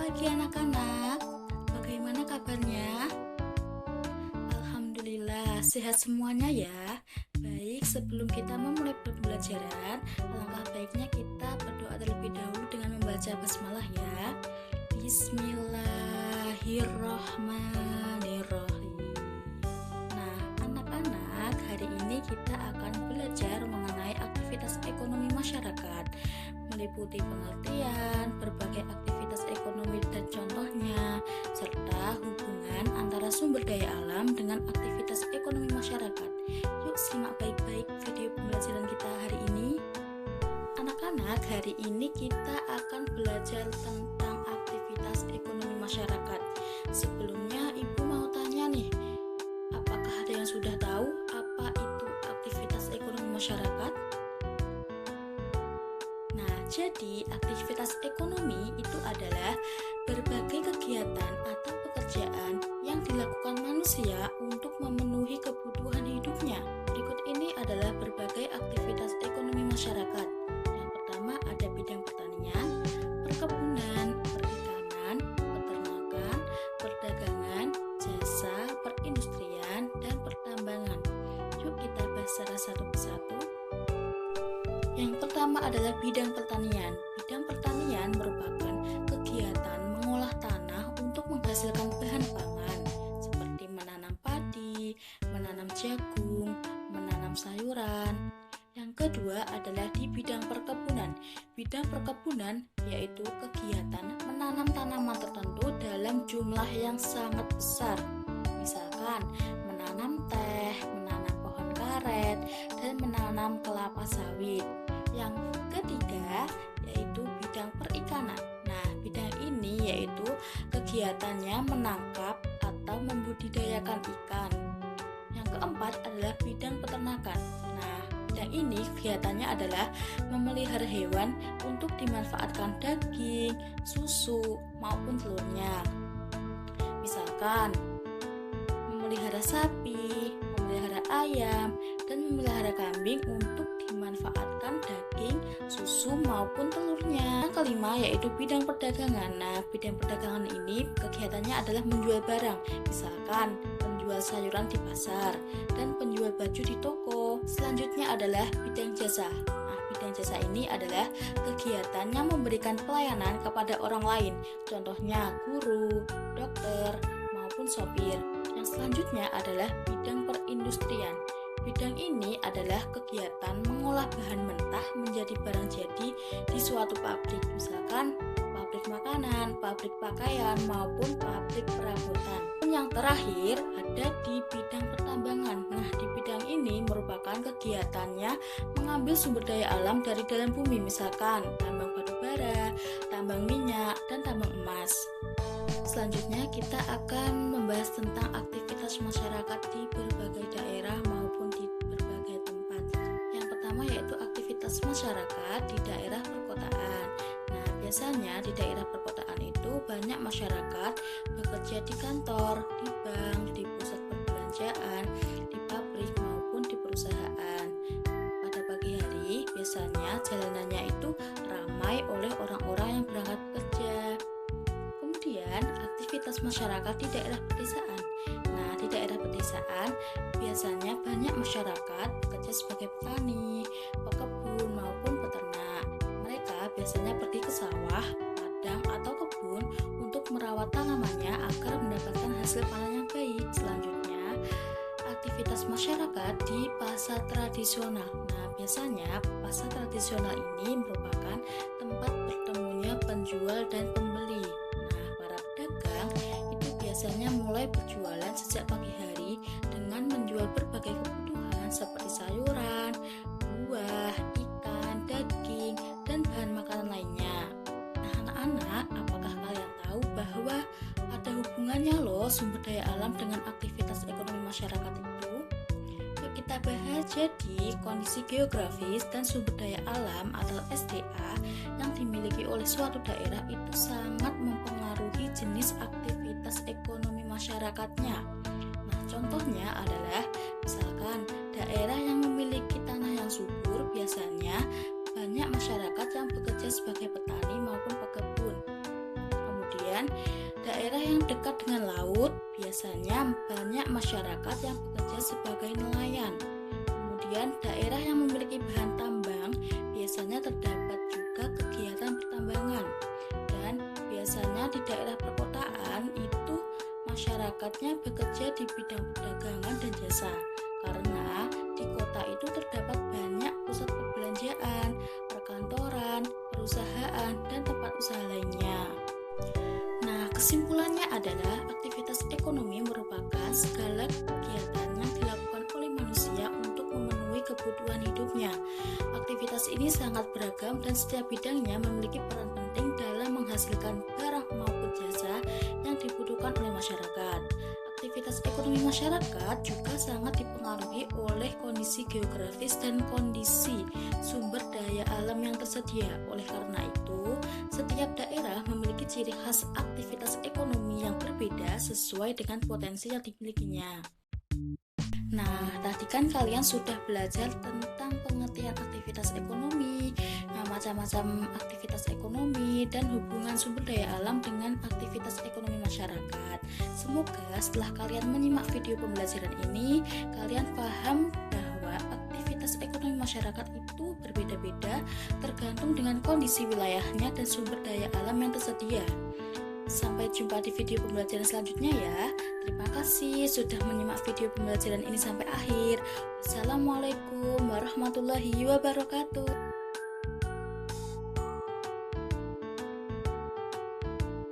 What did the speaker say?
pagi anak-anak, bagaimana kabarnya? Alhamdulillah sehat semuanya ya. Baik, sebelum kita memulai pembelajaran, alangkah baiknya kita berdoa terlebih dahulu dengan membaca basmalah ya. Bismillahirrahmanirrahim. Nah, anak-anak, hari ini kita akan belajar mengenai aktivitas ekonomi masyarakat, meliputi pengertian, berbagai aktivitas ekonomi dan contohnya, serta hubungan antara sumber daya alam dengan aktivitas ekonomi masyarakat. Yuk simak baik-baik video pembelajaran kita hari ini. Anak-anak, hari ini kita akan belajar tentang aktivitas ekonomi masyarakat. Sebelumnya Ibu mau tanya nih, apakah ada yang sudah tahu apa itu aktivitas ekonomi masyarakat? Jadi, aktivitas ekonomi itu adalah berbagai kegiatan atau pekerjaan yang dilakukan manusia untuk memenuhi kebutuhan hidupnya. Berikut ini adalah berbagai aktivitas ekonomi masyarakat. Yang pertama ada bidang pertanian, perkebunan, perikanan, peternakan, perdagangan, jasa, perindustrian, dan pertambangan. Yuk kita bahas secara satu persatu. Yang pertama adalah bidang pertanian. Bidang pertanian merupakan kegiatan mengolah tanah untuk menghasilkan bahan pangan seperti menanam padi, menanam jagung, menanam sayuran. Yang kedua adalah di bidang perkebunan. Bidang perkebunan yaitu kegiatan menanam tanaman tertentu dalam jumlah yang sangat besar. Misalkan menanam teh, menanam pohon karet, dan menanam kelapa sawit. Yang ketiga yaitu bidang perikanan. Nah, bidang ini yaitu kegiatannya menangkap atau membudidayakan ikan. Yang keempat adalah bidang peternakan. Nah, bidang ini kegiatannya adalah memelihara hewan untuk dimanfaatkan daging, susu, maupun telurnya. Misalkan memelihara sapi, memelihara ayam, dan memelihara kambing untuk dimanfaatkan daging, susu, maupun telurnya. Yang kelima yaitu bidang perdagangan. Nah, bidang perdagangan ini kegiatannya adalah menjual barang, misalkan penjual sayuran di pasar dan penjual baju di toko. Selanjutnya adalah bidang jasa. Nah, bidang jasa ini adalah kegiatan yang memberikan pelayanan kepada orang lain, contohnya guru, dokter, maupun sopir. Yang selanjutnya adalah bidang perindustrian. Bidang ini adalah kegiatan mengolah bahan mentah menjadi barang jadi di suatu pabrik, misalkan pabrik makanan, pabrik pakaian, maupun pabrik perabotan. Yang terakhir ada di bidang pertambangan. Nah, di bidang ini merupakan kegiatannya mengambil sumber daya alam dari dalam bumi, misalkan tambang batu bara, tambang minyak, dan tambang emas. Selanjutnya kita akan membahas tentang aktivitas masyarakat di berbagai daerah maupun di berbagai tempat. Yang pertama yaitu aktivitas masyarakat di daerah perkotaan. Nah, biasanya di daerah perkotaan itu banyak masyarakat bekerja di kantor, di bank, di pusat perbelanjaan, di pabrik maupun di perusahaan. Pada pagi hari biasanya jalanannya itu ramai oleh orang-orang yang berangkat bekerja. Kemudian aktivitas masyarakat di daerah pedesaan. Nah, di daerah pedesaan biasanya banyak masyarakat bekerja sebagai petani, pekebun maupun peternak. Mereka biasanya pergi ke sawah, ladang atau kebun untuk merawat tanamannya agar mendapatkan hasil panen yang baik. Selanjutnya, aktivitas masyarakat di pasar tradisional. Nah, biasanya pasar tradisional ini merupakan tempat bertemunya penjual dan pembeli. Biasanya mulai berjualan sejak pagi hari dengan menjual berbagai kebutuhan seperti sayuran, buah, ikan, daging, dan bahan makanan lainnya. Nah, anak-anak, apakah kalian tahu bahwa ada hubungannya loh sumber daya alam dengan aktivitas ekonomi masyarakat itu? Yuk kita bahas. Jadi, kondisi geografis dan sumber daya alam atau SDA yang dimiliki oleh suatu daerah itu sangat mempengaruhi jenis aktivitas ekonomi masyarakatnya. Nah, contohnya adalah misalkan daerah yang memiliki tanah yang subur biasanya banyak masyarakat yang bekerja sebagai petani maupun pekebun. Kemudian daerah yang dekat dengan laut, biasanya banyak masyarakat yang bekerja sebagai nelayan. Kemudian daerah yang memiliki bahan tambang, biasanya terdapat juga kegiatan pertambangan. Dan biasanya di daerah perkotaan itu masyarakatnya bekerja di bidang perdagangan dan jasa. Karena di kota itu terdapat banyak pusat perbelanjaan, perkantoran, perusahaan, dan tempat usaha lainnya. Nah, kesimpulannya adalah aktivitas ekonomi merupakan segala kegiatan yang dilakukan oleh manusia untuk memenuhi kebutuhan hidupnya. Aktivitas ini sangat beragam dan setiap bidangnya memiliki peran penting dalam menghasilkan barang maupun jasa yang dibutuhkan oleh masyarakat. Aktivitas ekonomi masyarakat juga sangat dipengaruhi oleh kondisi geografis dan kondisi sumber daya alam yang tersedia. Oleh karena itu, setiap daerah memiliki ciri khas aktivitas ekonomi yang berbeda sesuai dengan potensi yang dimilikinya. Nah, tadi kan kalian sudah belajar tentang pengertian aktivitas ekonomi, macam-macam aktivitas ekonomi, dan hubungan sumber daya alam dengan aktivitas ekonomi masyarakat. Semoga setelah kalian menyimak video pembelajaran ini, kalian paham bahwa aktivitas ekonomi masyarakat itu berbeda-beda tergantung dengan kondisi wilayahnya dan sumber daya alam yang tersedia. Sampai jumpa di video pembelajaran selanjutnya ya. Terima kasih sudah menyimak video pembelajaran ini sampai akhir. Wassalamualaikum warahmatullahi wabarakatuh.